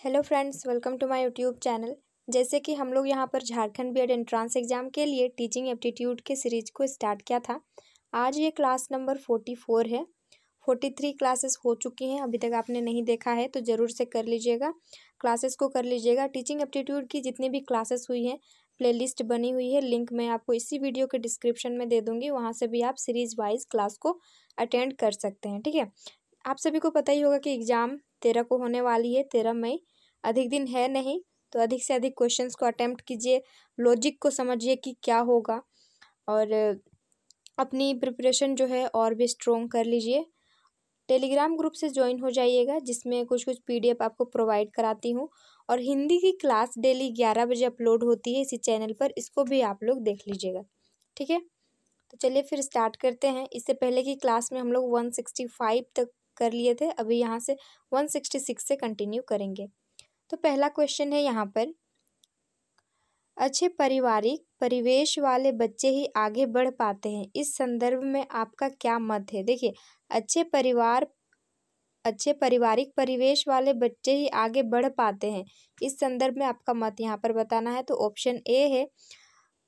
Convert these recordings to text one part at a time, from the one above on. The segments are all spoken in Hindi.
Hello friends, welcome to my YouTube channel. जैसे कि हम लोग यहाँ पर झारखंड बीएड एंट्रांस एग्जाम के लिए टीचिंग एप्टीट्यूड के सीरीज को स्टार्ट किया था। आज ये क्लास नंबर 44 है। 43 क्लासेस हो चुकी हैं। अभी तक आपने नहीं देखा है तो ज़रूर से कर लीजिएगा, क्लासेस को कर लीजिएगा। टीचिंग एप्टीट्यूड की जितनी भी क्लासेस हुई हैं प्लेलिस्ट बनी हुई है, लिंक मैं आपको इसी वीडियो के डिस्क्रिप्शन में दे दूँगी। वहाँ से भी आप सीरीज़ वाइज क्लास को अटेंड कर सकते हैं। ठीक है, आप सभी को पता ही होगा कि एग्ज़ाम 13 को होने वाली है, 13 मई। अधिक दिन है नहीं, तो अधिक से अधिक क्वेश्चंस को अटेम्प्ट कीजिए, लॉजिक को समझिए कि क्या होगा, और अपनी प्रिपरेशन जो है और भी स्ट्रॉन्ग कर लीजिए। टेलीग्राम ग्रुप से ज्वाइन हो जाइएगा, जिसमें कुछ पीडीएफ आपको प्रोवाइड कराती हूँ। और हिंदी की क्लास डेली 11 बजे अपलोड होती है इसी चैनल पर, इसको भी आप लोग देख लीजिएगा। ठीक है, तो चलिए फिर स्टार्ट करते हैं। इससे पहले की क्लास में हम लोग 165 तक कर लिए थे, अभी यहाँ से 166 से कंटिन्यू करेंगे। तो पहला क्वेश्चन है यहाँ पर, अच्छे पारिवारिक परिवेश वाले बच्चे ही आगे बढ़ पाते हैं, इस संदर्भ में आपका क्या मत है। देखिए, अच्छे पारिवारिक परिवेश वाले बच्चे ही आगे बढ़ पाते हैं, इस संदर्भ में आपका मत यहाँ पर बताना है। तो ऑप्शन ए है,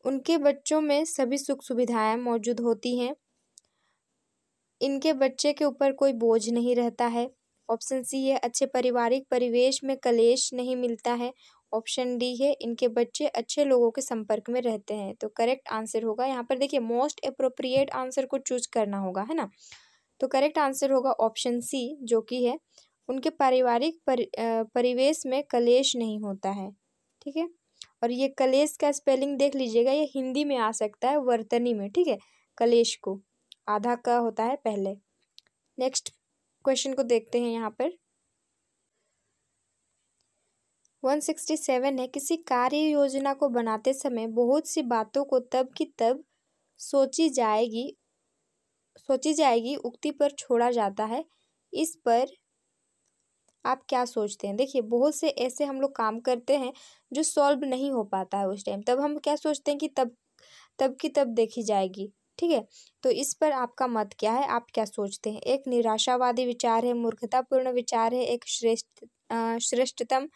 उनके बच्चों में सभी सुख सुविधाएं मौजूद होती हैं, इनके बच्चे के ऊपर कोई बोझ नहीं रहता है। ऑप्शन सी है, अच्छे पारिवारिक परिवेश में कलेश नहीं मिलता है। ऑप्शन डी है, इनके बच्चे अच्छे लोगों के संपर्क में रहते हैं। तो करेक्ट आंसर होगा यहाँ पर, देखिए मोस्ट अप्रोप्रिएट आंसर को चूज करना होगा, है ना। तो करेक्ट आंसर होगा ऑप्शन सी, जो कि है उनके पारिवारिक परिवेश में कलेश नहीं होता है। ठीक है, और ये कलेश का स्पेलिंग देख लीजिएगा, ये हिंदी में आ सकता है वर्तनी में। ठीक है, कलेश को आधा का होता है पहले। नेक्स्ट क्वेश्चन को देखते हैं यहाँ पर। 167 है, किसी कार्य योजना को बनाते समय बहुत सी बातों को तब की तब सोची जाएगी उक्ति पर छोड़ा जाता है, इस पर आप क्या सोचते हैं। देखिए, बहुत से ऐसे हम लोग काम करते हैं जो सॉल्व नहीं हो पाता है उस टाइम, तब हम क्या सोचते हैं कि तब की तब देखी जाएगी। ठीक है, तो इस पर आपका मत क्या है, आप क्या सोचते हैं। एक निराशावादी विचार है, मूर्खतापूर्ण विचार है, एक श्रेष्ठतम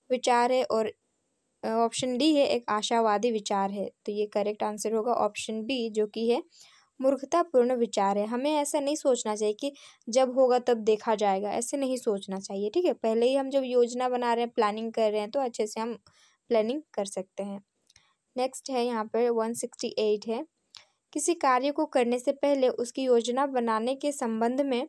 विचार है, और ऑप्शन डी है, एक आशावादी विचार है। तो ये करेक्ट आंसर होगा ऑप्शन बी, जो कि है मूर्खतापूर्ण विचार है। हमें ऐसा नहीं सोचना चाहिए कि जब होगा तब देखा जाएगा, ऐसे नहीं सोचना चाहिए। ठीक है, पहले ही हम जब योजना बना रहे हैं, प्लानिंग कर रहे हैं, तो अच्छे से हम प्लानिंग कर सकते हैं। नेक्स्ट है यहाँ पर 168 है, किसी कार्य को करने से पहले उसकी योजना बनाने के संबंध में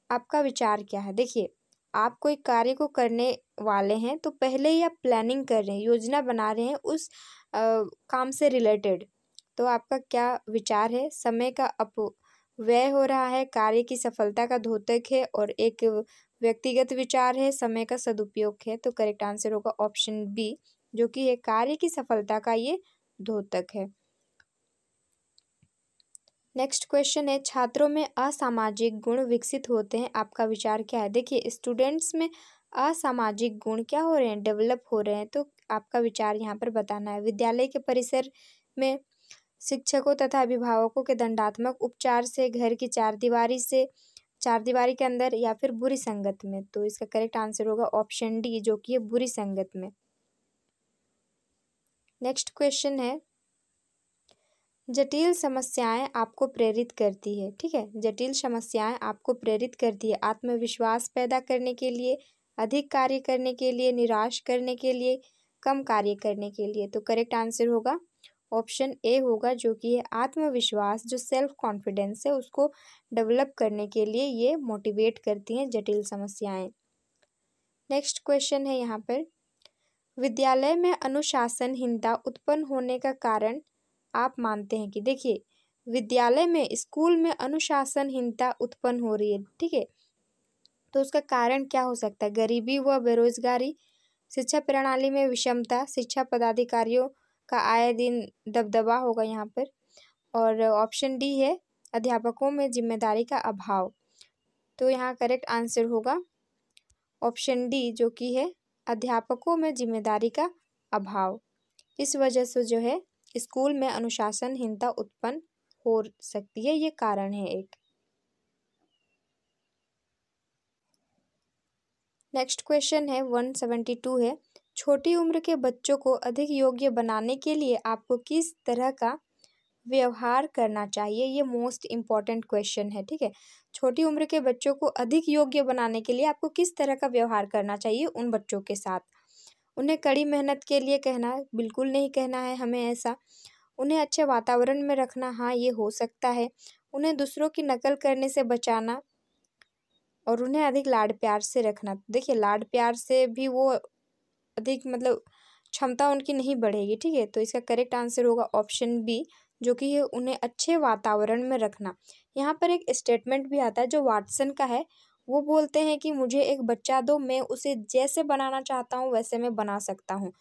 आपका विचार क्या है। देखिए, आप कोई कार्य को करने वाले हैं तो पहले ही आप प्लानिंग कर रहे हैं, योजना बना रहे हैं उस काम से रिलेटेड, तो आपका क्या विचार है। समय का अपव्यय हो रहा है, कार्य की सफलता का द्योतक है, और एक व्यक्तिगत विचार है, समय का सदुपयोग है। तो करेक्ट आंसर होगा ऑप्शन बी, जो कि है कार्य की सफलता का ये द्योतक है। नेक्स्ट क्वेश्चन है, छात्रों में असामाजिक गुण विकसित होते हैं, आपका विचार क्या है। देखिए, स्टूडेंट्स में असामाजिक गुण क्या हो रहे हैं, डेवलप हो रहे हैं, तो आपका विचार यहाँ पर बताना है। विद्यालय के परिसर में शिक्षकों तथा अभिभावकों के दंडात्मक उपचार से, घर की चारदीवारी के अंदर, या फिर बुरी संगत में। तो इसका करेक्ट आंसर होगा ऑप्शन डी, जो कि है बुरी संगत में। नेक्स्ट क्वेश्चन है, जटिल समस्याएं आपको प्रेरित करती है। ठीक है, जटिल समस्याएं आपको प्रेरित करती है आत्मविश्वास पैदा करने के लिए, अधिक कार्य करने के लिए, निराश करने के लिए, कम कार्य करने के लिए। तो करेक्ट आंसर होगा ऑप्शन ए होगा, जो कि है आत्मविश्वास, जो सेल्फ कॉन्फिडेंस है उसको डेवलप करने के लिए ये मोटिवेट करती हैं जटिल समस्याएं। नेक्स्ट क्वेश्चन है यहाँ पर, विद्यालय में अनुशासनहीनता उत्पन्न होने का कारण आप मानते हैं कि। देखिए, विद्यालय में, स्कूल में अनुशासनहीनता उत्पन्न हो रही है। ठीक है, तो उसका कारण क्या हो सकता है। गरीबी व बेरोजगारी, शिक्षा प्रणाली में विषमता, शिक्षा पदाधिकारियों का आए दिन दबदबा होगा यहाँ पर, और ऑप्शन डी है अध्यापकों में जिम्मेदारी का अभाव। तो यहाँ करेक्ट आंसर होगा ऑप्शन डी, जो कि है अध्यापकों में जिम्मेदारी का अभाव। इस वजह से जो है स्कूल में अनुशासनहीनता उत्पन्न हो सकती है, ये कारण है एक। नेक्स्ट क्वेश्चन है 172 है, छोटी उम्र के बच्चों को अधिक योग्य बनाने के लिए आपको किस तरह का व्यवहार करना चाहिए। ये मोस्ट इम्पॉर्टेंट क्वेश्चन है, ठीक है। छोटी उम्र के बच्चों को अधिक योग्य बनाने के लिए आपको किस तरह का व्यवहार करना चाहिए उन बच्चों के साथ। उन्हें कड़ी मेहनत के लिए कहना, बिल्कुल नहीं कहना है हमें ऐसा। उन्हें अच्छे वातावरण में रखना, हाँ ये हो सकता है। उन्हें दूसरों की नकल करने से बचाना और उन्हें अधिक लाड प्यार से रखना। देखिए लाड प्यार से भी वो अधिक मतलब क्षमता उनकी नहीं बढ़ेगी, ठीक है। तो इसका करेक्ट आंसर होगा ऑप्शन बी, जो कि है उन्हें अच्छे वातावरण में रखना। यहाँ पर एक स्टेटमेंट भी आता है जो वाटसन का है। वो बोलते हैं कि मुझे एक बच्चा दो, मैं उसे जैसे बनाना चाहता हूँ वैसे मैं बना सकता हूँ।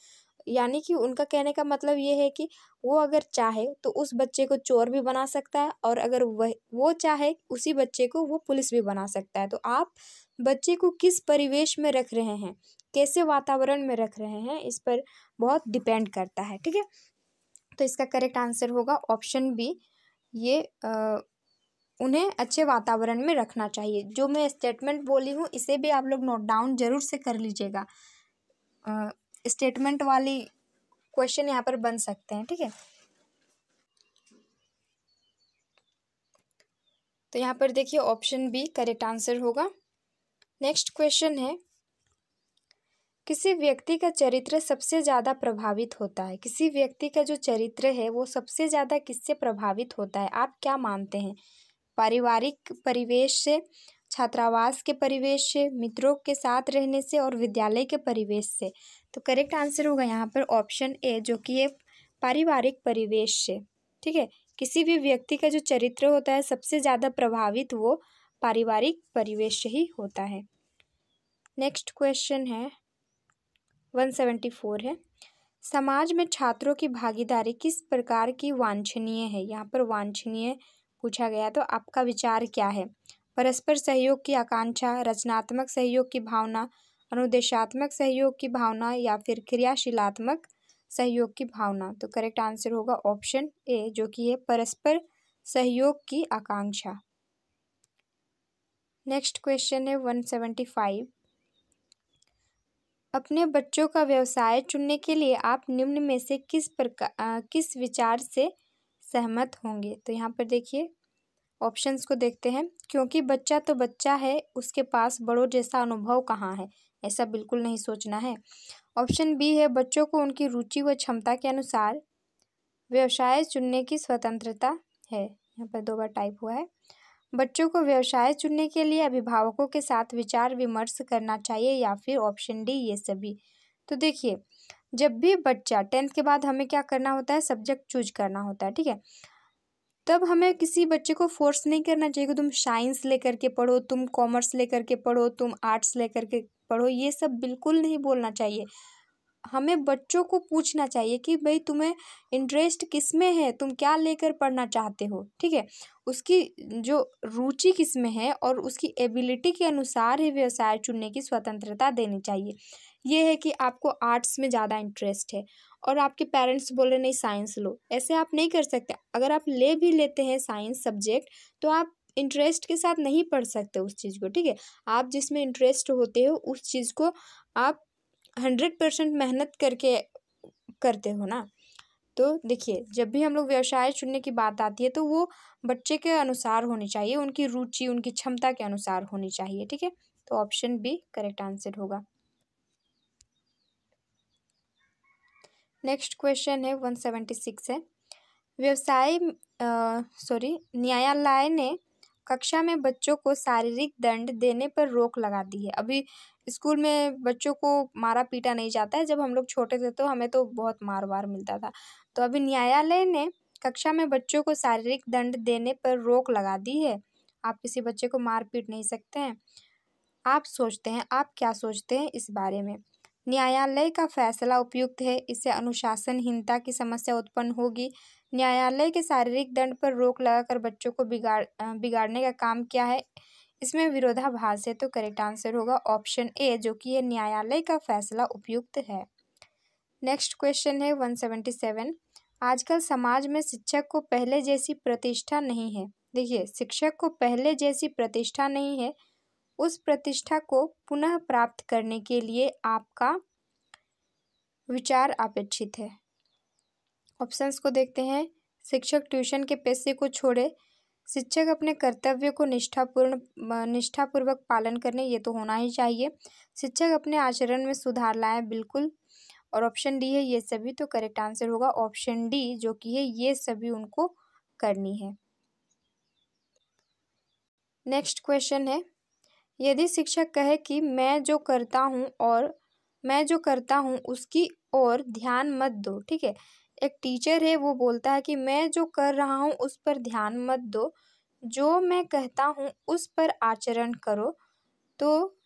यानी कि उनका कहने का मतलब ये है कि वो अगर चाहे तो उस बच्चे को चोर भी बना सकता है, और अगर वो चाहे उसी बच्चे को वो पुलिस भी बना सकता है। तो आप बच्चे को किस परिवेश में रख रहे हैं, कैसे वातावरण में रख रहे हैं, इस पर बहुत डिपेंड करता है, ठीक है। तो इसका करेक्ट आंसर होगा ऑप्शन बी, ये उन्हें अच्छे वातावरण में रखना चाहिए। जो मैं स्टेटमेंट बोली हूँ इसे भी आप लोग नोट डाउन जरूर से कर लीजिएगा। स्टेटमेंट वाली क्वेश्चन यहाँ पर बन सकते हैं, ठीक है। तो यहाँ पर देखिए ऑप्शन बी करेक्ट आंसर होगा। नेक्स्ट क्वेश्चन है, किसी व्यक्ति का चरित्र सबसे ज़्यादा प्रभावित होता है। किसी व्यक्ति का जो चरित्र है वो सबसे ज़्यादा किससे प्रभावित होता है, आप क्या मानते हैं। पारिवारिक परिवेश से, छात्रावास के परिवेश से, मित्रों के साथ रहने से, और विद्यालय के परिवेश से। तो करेक्ट आंसर होगा यहाँ पर ऑप्शन ए, जो कि है पारिवारिक परिवेश से, ठीक है। किसी भी व्यक्ति का जो चरित्र होता है सबसे ज़्यादा प्रभावित वो पारिवारिक परिवेश से ही होता है। नेक्स्ट क्वेश्चन है 174 है, समाज में छात्रों की भागीदारी किस प्रकार की वांछनीय है। यहाँ पर वांछनीय पूछा गया, तो आपका विचार क्या है। परस्पर सहयोग की आकांक्षा, रचनात्मक सहयोग की भावना, अनुदेशात्मक सहयोग की भावना, या फिर क्रियाशीलात्मक सहयोग की भावना। तो करेक्ट आंसर होगा ऑप्शन ए, जो कि है परस्पर सहयोग की आकांक्षा। नेक्स्ट क्वेश्चन है 175, अपने बच्चों का व्यवसाय चुनने के लिए आप निम्न में से किस विचार से सहमत होंगे। तो यहाँ पर देखिए ऑप्शंस को देखते हैं। क्योंकि बच्चा तो बच्चा है, उसके पास बड़ों जैसा अनुभव कहाँ है, ऐसा बिल्कुल नहीं सोचना है। ऑप्शन बी है, बच्चों को उनकी रुचि व क्षमता के अनुसार व्यवसाय चुनने की स्वतंत्रता है। यहाँ पर 2 बार टाइप हुआ है। बच्चों को व्यवसाय चुनने के लिए अभिभावकों के साथ विचार विमर्श करना चाहिए, या फिर ऑप्शन डी ये सभी। तो देखिए जब भी बच्चा 10th के बाद हमें क्या करना होता है, सब्जेक्ट चूज करना होता है, ठीक है। तब हमें किसी बच्चे को फोर्स नहीं करना चाहिए कि तुम साइंस लेकर के पढ़ो, तुम कॉमर्स लेकर के पढ़ो, तुम आर्ट्स लेकर के पढ़ो, ये सब बिल्कुल नहीं बोलना चाहिए। हमें बच्चों को पूछना चाहिए कि भाई तुम्हें इंटरेस्ट किस में है, तुम क्या लेकर पढ़ना चाहते हो, ठीक है। उसकी जो रुचि किस में है और उसकी एबिलिटी के अनुसार ही व्यवसाय चुनने की स्वतंत्रता देनी चाहिए। ये है कि आपको आर्ट्स में ज़्यादा इंटरेस्ट है और आपके पेरेंट्स बोल रहे नहीं साइंस लो, ऐसे आप नहीं कर सकते। अगर आप ले भी लेते हैं साइंस सब्जेक्ट तो आप इंटरेस्ट के साथ नहीं पढ़ सकते उस चीज़ को, ठीक है। आप जिसमें इंटरेस्ट होते हो उस चीज़ को आप 100% मेहनत करके करते हो ना। तो देखिए जब भी हम लोग व्यवसाय चुनने की बात आती है तो वो बच्चे के अनुसार होनी चाहिए, उनकी रुचि उनकी क्षमता के अनुसार होनी चाहिए, ठीक है। तो ऑप्शन बी करेक्ट आंसर होगा। नेक्स्ट क्वेश्चन है 176 है, न्यायालय ने कक्षा में बच्चों को शारीरिक दंड देने पर रोक लगा दी है। अभी स्कूल में बच्चों को मारा पीटा नहीं जाता है, जब हम लोग छोटे थे तो हमें तो बहुत मार वार मिलता था। तो अभी न्यायालय ने कक्षा में बच्चों को शारीरिक दंड देने पर रोक लगा दी है। आप किसी बच्चे को मार पीट नहीं सकते हैं। आप क्या सोचते हैं इस बारे में। न्यायालय का फैसला उपयुक्त है, इससे अनुशासनहीनता की समस्या उत्पन्न होगी। न्यायालय के शारीरिक दंड पर रोक लगाकर बच्चों को बिगाड़ने का काम किया है, इसमें विरोधाभास है। तो करेक्ट आंसर होगा ऑप्शन ए, जो कि ये न्यायालय का फैसला उपयुक्त है। नेक्स्ट क्वेश्चन है 177, आजकल समाज में शिक्षक को पहले जैसी प्रतिष्ठा नहीं है। देखिए शिक्षक को पहले जैसी प्रतिष्ठा नहीं है, उस प्रतिष्ठा को पुनः प्राप्त करने के लिए आपका विचार अपेक्षित है। ऑप्शंस को देखते हैं। शिक्षक ट्यूशन के पैसे को छोड़े, शिक्षक अपने कर्तव्य को निष्ठापूर्वक पालन करने, ये तो होना ही चाहिए। शिक्षक अपने आचरण में सुधार लाए, बिल्कुल। और ऑप्शन डी है ये सभी, तो करेक्ट आंसर होगा ऑप्शन डी जो कि है ये सभी उनको करनी है। नेक्स्ट क्वेश्चन है, यदि शिक्षक कहे कि मैं जो करता हूँ उसकी ओर ध्यान मत दो, ठीक है। एक टीचर है वो बोलता है कि मैं जो कर रहा हूँ उस पर ध्यान मत दो, जो मैं कहता हूँ उस पर आचरण करो, तो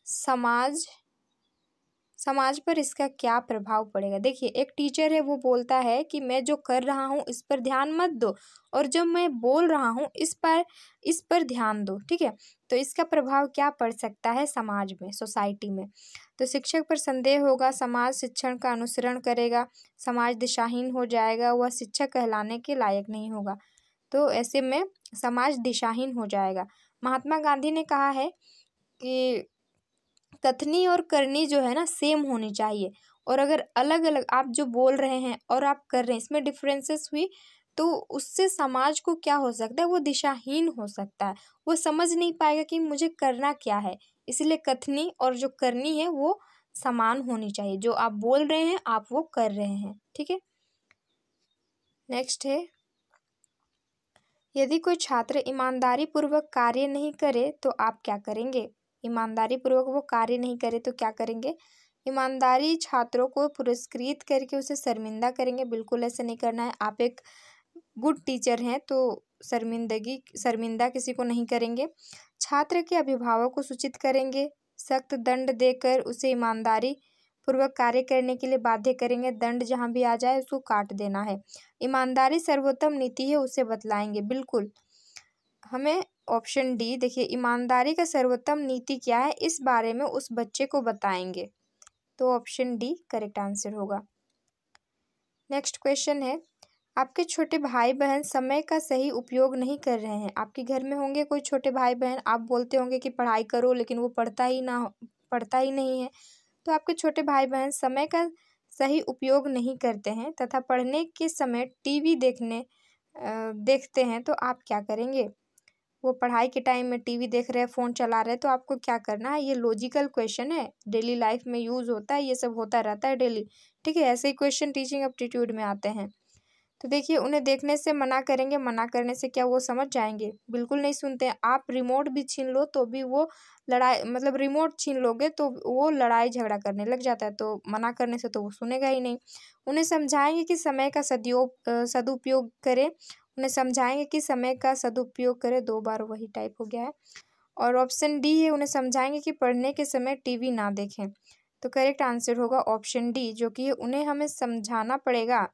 समाज पर इसका क्या प्रभाव पड़ेगा। देखिए, एक टीचर है वो बोलता है कि मैं जो कर रहा हूँ इस पर ध्यान मत दो, और जो मैं बोल रहा हूँ इस पर ध्यान दो, ठीक है। तो इसका प्रभाव क्या पड़ सकता है समाज में, सोसाइटी में। तो शिक्षक पर संदेह होगा, समाज शिक्षण का अनुसरण करेगा, समाज दिशाहीन हो जाएगा, वह शिक्षक कहलाने के लायक नहीं होगा। तो ऐसे में समाज दिशाहीन हो जाएगा। महात्मा गांधी ने कहा है कि कथनी और करनी जो है ना सेम होनी चाहिए, और अगर अलग अलग आप जो बोल रहे हैं और आप कर रहे हैं इसमें डिफरेंसेस हुई तो उससे समाज को क्या हो सकता है, वो दिशाहीन हो सकता है, वो समझ नहीं पाएगा कि मुझे करना क्या है। इसलिए कथनी और जो करनी है वो समान होनी चाहिए, जो आप बोल रहे हैं आप वो कर रहे हैं, ठीक है। नेक्स्ट है, यदि कोई छात्र ईमानदारी पूर्वक कार्य नहीं करे तो आप क्या करेंगे। ईमानदारी पूर्वक वो कार्य नहीं करे तो क्या करेंगे। ईमानदारी छात्रों को पुरस्कृत करके उसे शर्मिंदा करेंगे, बिल्कुल ऐसे नहीं करना है। आप एक गुड टीचर हैं तो शर्मिंदा किसी को नहीं करेंगे। छात्र के अभिभावक को सूचित करेंगे, सख्त दंड देकर उसे ईमानदारी पूर्वक कार्य करने के लिए बाध्य करेंगे, दंड जहाँ भी आ जाए उसको काट देना है। ईमानदारी सर्वोत्तम नीति है उसे बतलाएंगे, बिल्कुल। हमें ऑप्शन डी, देखिए ईमानदारी का सर्वोत्तम नीति क्या है इस बारे में उस बच्चे को बताएंगे, तो ऑप्शन डी करेक्ट आंसर होगा। नेक्स्ट क्वेश्चन है, आपके छोटे भाई बहन समय का सही उपयोग नहीं कर रहे हैं। आपके घर में होंगे कोई छोटे भाई बहन, आप बोलते होंगे कि पढ़ाई करो, लेकिन वो पढ़ता ही नहीं है। तो आपके छोटे भाई बहन समय का सही उपयोग नहीं करते हैं तथा पढ़ने के समय टीवी देखते हैं, तो आप क्या करेंगे। वो पढ़ाई के टाइम में टीवी देख रहे हैं, फ़ोन चला रहे हैं, तो आपको क्या करना है। ये लॉजिकल क्वेश्चन है, डेली लाइफ में यूज़ होता है, ये सब होता रहता है डेली, ठीक है। ऐसे ही क्वेश्चन टीचिंग एप्टीट्यूड में आते हैं। तो देखिए, उन्हें देखने से मना करेंगे, मना करने से क्या वो समझ जाएंगे, बिल्कुल नहीं सुनते हैं। आप रिमोट भी छीन लो तो भी वो रिमोट छीन लोगे तो वो लड़ाई झगड़ा करने लग जाता है, तो मना करने से तो वो सुनेगा ही नहीं। उन्हें समझाएंगे कि समय का सदुपयोग करें, उन्हें समझाएंगे कि समय का सदुपयोग करें, 2 बार वही टाइप हो गया है। और ऑप्शन डी है, उन्हें समझाएंगे कि पढ़ने के समय टीवी ना देखें, तो करेक्ट आंसर होगा ऑप्शन डी, जो कि उन्हें हमें समझाना पड़ेगा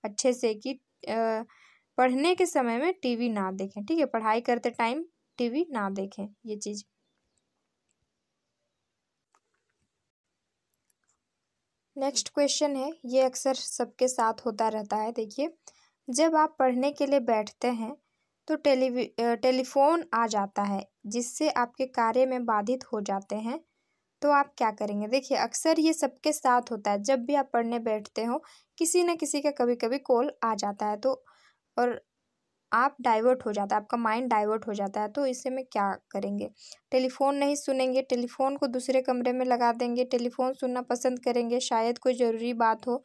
अच्छे से कि पढ़ने के समय में टीवी ना देखें, ठीक है। पढ़ाई करते टाइम टीवी ना देखें, ये चीज़। नेक्स्ट क्वेश्चन है, ये अक्सर सबके साथ होता रहता है। देखिए, जब आप पढ़ने के लिए बैठते हैं तो टेलीफोन आ जाता है जिससे आपके कार्य में बाधित हो जाते हैं, तो आप क्या करेंगे। देखिए, अक्सर ये सबके साथ होता है, जब भी आप पढ़ने बैठते हो किसी न किसी का कभी कभी कॉल आ जाता है, तो और आप डाइवर्ट हो जाता है, आपका माइंड डाइवर्ट हो जाता है, तो इससे में क्या करेंगे। टेलीफोन नहीं सुनेंगे, टेलीफोन को दूसरे कमरे में लगा देंगे, टेलीफोन सुनना पसंद करेंगे, शायद कोई ज़रूरी बात हो,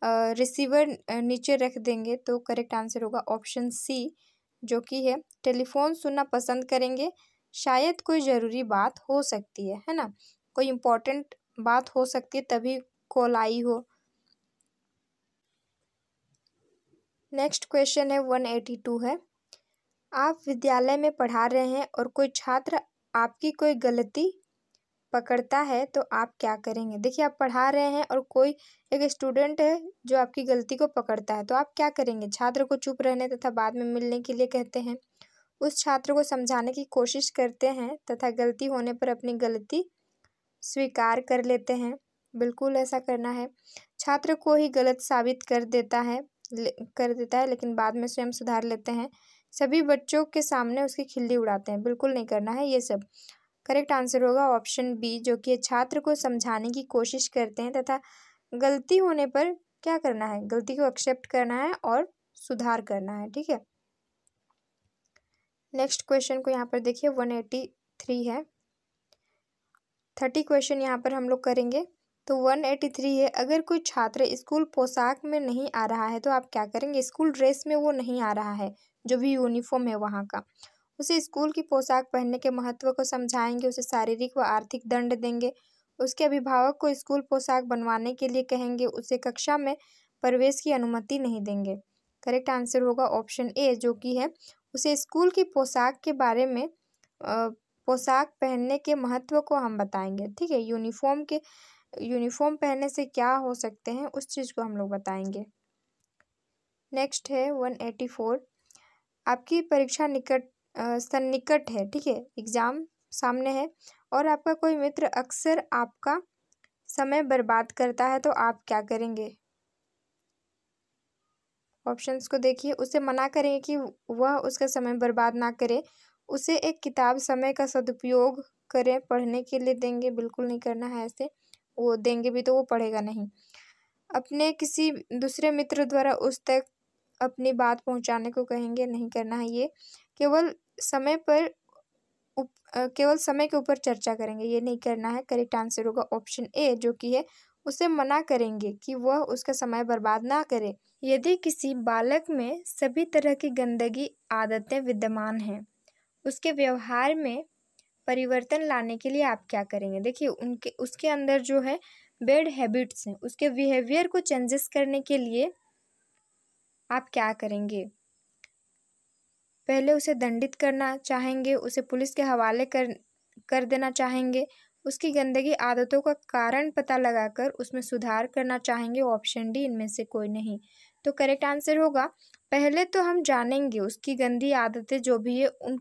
रिसीवर नीचे रख देंगे, तो करेक्ट आंसर होगा ऑप्शन सी, जो कि है टेलीफोन सुनना पसंद करेंगे, शायद कोई ज़रूरी बात हो सकती है ना, कोई इम्पोर्टेंट बात हो सकती है तभी कॉल आई हो। नेक्स्ट क्वेश्चन है 182 है, आप विद्यालय में पढ़ा रहे हैं और कोई छात्र आपकी कोई गलती पकड़ता है, तो आप क्या करेंगे। देखिए, आप पढ़ा रहे हैं और कोई एक स्टूडेंट है जो आपकी गलती को पकड़ता है, तो आप क्या करेंगे। छात्र को चुप रहने तथा बाद में मिलने के लिए कहते हैं, उस छात्र को समझाने की कोशिश करते हैं तथा गलती होने पर अपनी गलती स्वीकार कर लेते हैं, बिल्कुल ऐसा करना है। छात्र को ही गलत साबित कर देता है लेकिन बाद में स्वयं सुधार लेते हैं। सभी बच्चों के सामने उसकी खिल्ली उड़ाते हैं, बिल्कुल नहीं करना है ये सब। करेक्ट आंसर होगा ऑप्शन बी, जो कि छात्र को समझाने की कोशिश करते हैं तथा गलती होने पर क्या करना है, गलती को एक्सेप्ट करना है और सुधार करना है। ठीक है, नेक्स्ट क्वेश्चन को यहाँ पर देखिए 183 है। 30 क्वेश्चन यहाँ पर हम लोग करेंगे। तो 183 है, अगर कोई छात्र स्कूल पोशाक में नहीं आ रहा है तो आप क्या करेंगे। स्कूल ड्रेस में वो नहीं आ रहा है, जो भी यूनिफॉर्म है वहाँ का, उसे स्कूल की पोशाक पहनने के महत्व को समझाएंगे, उसे शारीरिक व आर्थिक दंड देंगे, उसके अभिभावक को स्कूल पोशाक बनवाने के लिए कहेंगे, उसे कक्षा में प्रवेश की अनुमति नहीं देंगे। करेक्ट आंसर होगा ऑप्शन ए, जो कि है उसे स्कूल की पोशाक के बारे में पोशाक पहनने के महत्व को हम बताएंगे। ठीक है, यूनिफॉर्म पहनने से क्या हो सकते हैं उस चीज़ को हम लोग बताएंगे। नेक्स्ट है 184, आपकी परीक्षा सन्निकट है। ठीक है, एग्ज़ाम सामने है और आपका कोई मित्र अक्सर आपका समय बर्बाद करता है तो आप क्या करेंगे। ऑप्शंस को देखिए, उसे मना करें कि वह उसका समय बर्बाद ना करे, उसे एक किताब समय का सदुपयोग करें, पढ़ने के लिए देंगे, बिल्कुल नहीं करना है ऐसे, वो देंगे भी तो वो पढ़ेगा नहीं। अपने किसी दूसरे मित्र द्वारा उस तक अपनी बात पहुंचाने को कहेंगे, नहीं करना है ये। केवल समय के ऊपर चर्चा करेंगे, ये नहीं करना है। करेक्ट आंसर होगा ऑप्शन ए, जो कि है उसे मना करेंगे कि वह उसका समय बर्बाद ना करे। यदि किसी बालक में सभी तरह की गंदगी आदतें विद्यमान हैं, उसके व्यवहार में परिवर्तन लाने के लिए आप क्या करेंगे। देखिए, उसके अंदर जो है बैड हैबिट्स हैं, उसके बिहेवियर को चेंजेस करने के लिए आप क्या करेंगे। पहले उसे दंडित करना चाहेंगे, उसे पुलिस के हवाले कर देना चाहेंगे, उसकी गंदगी आदतों का कारण पता लगाकर उसमें सुधार करना चाहेंगे। ऑप्शन डी, इनमें से कोई नहीं। तो करेक्ट आंसर होगा, पहले तो हम जानेंगे उसकी गंदी आदतें जो भी है उन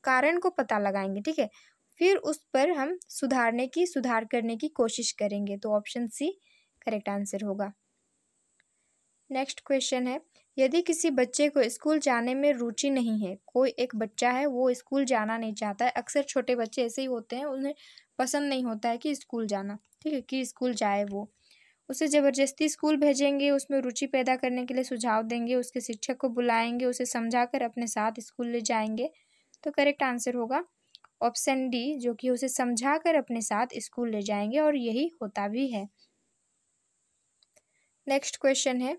कारण को पता लगाएंगे। ठीक है, फिर उस पर हम सुधार करने की कोशिश करेंगे। तो ऑप्शन सी करेक्ट आंसर होगा। नेक्स्ट क्वेश्चन है, यदि किसी बच्चे को स्कूल जाने में रुचि नहीं है, कोई एक बच्चा है वो स्कूल जाना नहीं चाहता है, अक्सर छोटे बच्चे ऐसे ही होते हैं, उन्हें पसंद नहीं होता है कि स्कूल जाना, ठीक है, कि स्कूल जाए वो, उसे ज़बरदस्ती स्कूल भेजेंगे, उसमें रुचि पैदा करने के लिए सुझाव देंगे, उसके शिक्षक को बुलाएंगे, उसे समझाकर अपने साथ स्कूल ले जाएंगे। तो करेक्ट आंसर होगा ऑप्शन डी, जो कि उसे समझाकर अपने साथ स्कूल ले जाएंगे, और यही होता भी है। नेक्स्ट क्वेश्चन है,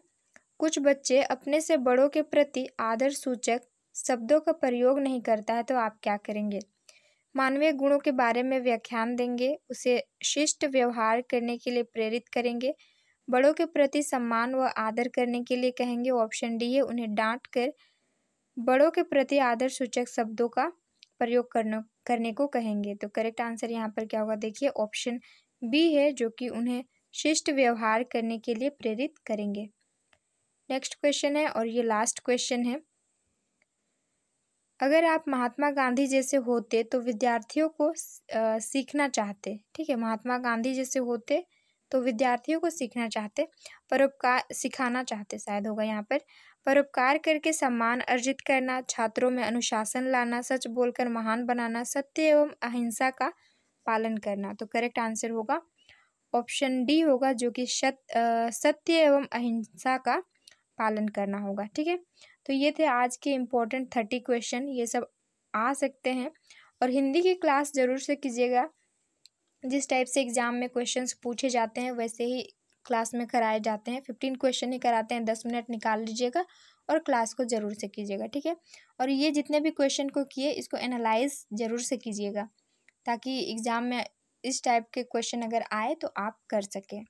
कुछ बच्चे अपने से बड़ों के प्रति आदर सूचक शब्दों का प्रयोग नहीं करता है तो आप क्या करेंगे। मानवीय गुणों के बारे में व्याख्यान देंगे, उसे शिष्ट व्यवहार करने के लिए प्रेरित करेंगे, बड़ों के प्रति सम्मान व आदर करने के लिए कहेंगे। ऑप्शन डी है, उन्हें डांट कर बड़ों के प्रति आदर सूचक शब्दों का प्रयोग करने को कहेंगे। तो करेक्ट आंसर यहाँ पर क्या होगा, देखिए ऑप्शन बी है, जो कि उन्हें शिष्ट व्यवहार करने के लिए प्रेरित करेंगे। नेक्स्ट क्वेश्चन है और ये लास्ट क्वेश्चन है, अगर आप महात्मा गांधी जैसे होते तो विद्यार्थियों को सीखना चाहते, ठीक है, महात्मा गांधी जैसे होते तो विद्यार्थियों को सीखना चाहते, परोपकार सिखाना चाहते शायद होगा यहाँ पर, परोपकार करके सम्मान अर्जित करना, छात्रों में अनुशासन लाना, सच बोलकर महान बनाना, सत्य एवं अहिंसा का पालन करना। तो करेक्ट आंसर होगा ऑप्शन डी होगा, जो कि सत्य एवं अहिंसा का पालन करना होगा। ठीक है, तो ये थे आज के इम्पोर्टेंट 30 क्वेश्चन, ये सब आ सकते हैं। और हिंदी की क्लास ज़रूर से कीजिएगा, जिस टाइप से एग्ज़ाम में क्वेश्चंस पूछे जाते हैं वैसे ही क्लास में कराए जाते हैं। 15 क्वेश्चन ही कराते हैं, 10 मिनट निकाल लीजिएगा और क्लास को ज़रूर से कीजिएगा। ठीक है, और ये जितने भी क्वेश्चन को किए इसको एनालाइज ज़रूर से कीजिएगा, ताकि एग्ज़ाम में इस टाइप के क्वेश्चन अगर आए तो आप कर सकें।